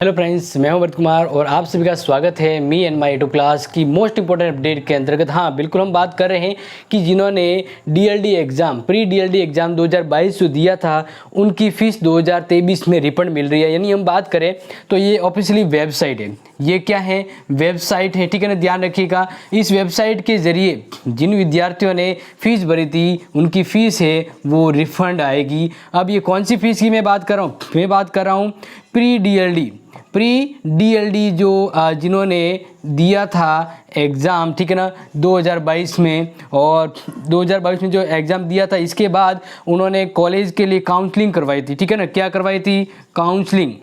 Hello friends, मैं हूं वर्त कुमार और आप सभी का स्वागत है me and my YouTube class की मोस्ट इंपॉर्टेंट अपडेट के अंतर्गत। हाँ बिल्कुल, हम बात कर रहे हैं कि जिन्होंने DLD exam pre DLD exam 2022 जो दिया था उनकी फ़ीस 2023 में रिफंड मिल रही है। यानी हम बात करें तो ये ऑफिशियली वेबसाइट है। ये क्या है? वेबसाइट है, ठीक है ना, ध्यान रखिएगा। इस वेबसाइट के ज़रिए जिन विद्यार्थियों ने फ़ीस भरी थी उनकी फ़ीस है वो रिफ़ंड आएगी। अब ये कौन सी फ़ीस की मैं बात कर रहा हूँ? मैं बात कर रहा हूँ प्री डीएलडी जो जिन्होंने दिया था एग्ज़ाम, ठीक है ना, 2022 में, और 2022 में जो एग्ज़ाम दिया था इसके बाद उन्होंने कॉलेज के लिए काउंसलिंग करवाई थी, ठीक है ना। क्या करवाई थी? काउंसलिंग।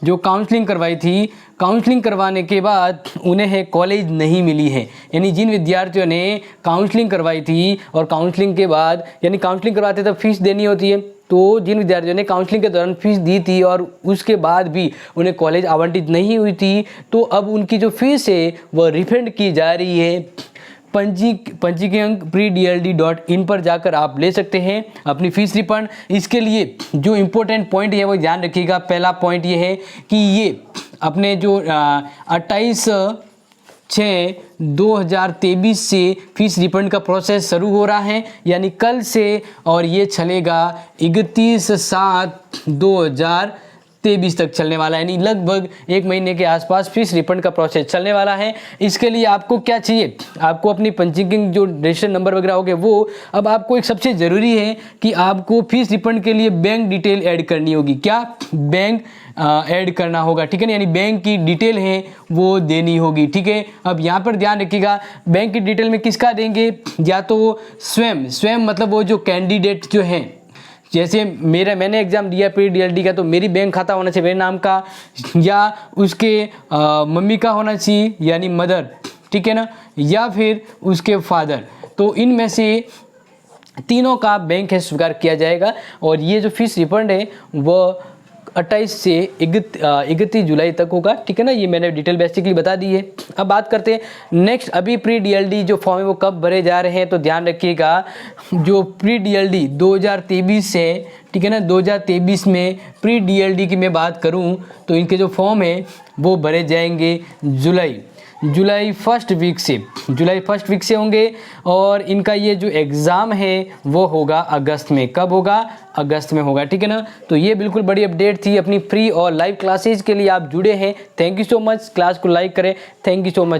जो काउंसलिंग करवाई थी, काउंसलिंग करवाने के बाद उन्हें कॉलेज नहीं मिली है। यानी जिन विद्यार्थियों ने काउंसलिंग करवाई थी और काउंसलिंग के बाद, यानी काउंसलिंग करवाते तब फीस देनी होती है, तो जिन विद्यार्थियों ने काउंसलिंग के दौरान फीस दी थी और उसके बाद भी उन्हें कॉलेज आवंटित नहीं हुई थी, तो अब उनकी जो फीस है वह रिफंड की जा रही है। पंजीकरण PreDLD.in पर जाकर आप ले सकते हैं अपनी फीस रिफंड। इसके लिए जो इम्पोर्टेंट पॉइंट है वो ध्यान रखिएगा। पहला पॉइंट ये है कि ये अपने जो 28/6/2023 से फीस रिफंड का प्रोसेस शुरू हो रहा है, यानी कल से, और ये चलेगा 31/7/2023 तक चलने वाला है। यानी लगभग 1 महीने के आसपास फीस रिफंड का प्रोसेस चलने वाला है। इसके लिए आपको क्या चाहिए? आपको अपनी पंजीकरण जो रजिस्ट्रेशन नंबर वगैरह हो गए वो, अब आपको एक सबसे ज़रूरी है कि आपको फीस रिफंड के लिए बैंक डिटेल ऐड करनी होगी। क्या? बैंक ऐड करना होगा, ठीक है ना, यानी बैंक की डिटेल है वो देनी होगी, ठीक है। अब यहाँ पर ध्यान रखिएगा, बैंक की डिटेल में किसका देंगे? या तो स्वयं मतलब वो जो कैंडिडेट जो हैं, जैसे मैंने एग्ज़ाम दिया प्री डीएलडी का, तो मेरी बैंक खाता होना चाहिए मेरे नाम का, या उसके मम्मी का होना चाहिए यानी मदर, ठीक है ना, या फिर उसके फादर। तो इनमें से तीनों का बैंक है स्वीकार किया जाएगा। और ये जो फीस रिफंड है वह 28 से 31 जुलाई तक होगा, ठीक है ना। ये मैंने डिटेल बेसिकली बता दी है। अब बात करते हैं नेक्स्ट, अभी प्री डीएलडी जो फॉर्म है वो कब भरे जा रहे हैं, तो ध्यान रखिएगा। जो प्री डीएलडी 2023 से, ठीक है ना, 2023 में प्री डीएलडी की मैं बात करूं तो इनके जो फॉर्म है वो भरे जाएंगे जुलाई फर्स्ट वीक से होंगे। और इनका ये जो एग्ज़ाम है वो होगा अगस्त में। कब होगा? अगस्त में होगा, ठीक है ना। तो ये बिल्कुल बड़ी अपडेट थी अपनी फ्री और लाइव क्लासेज के लिए आप जुड़े हैं। Thank you so much. Class को लाइक करें। Thank you so much.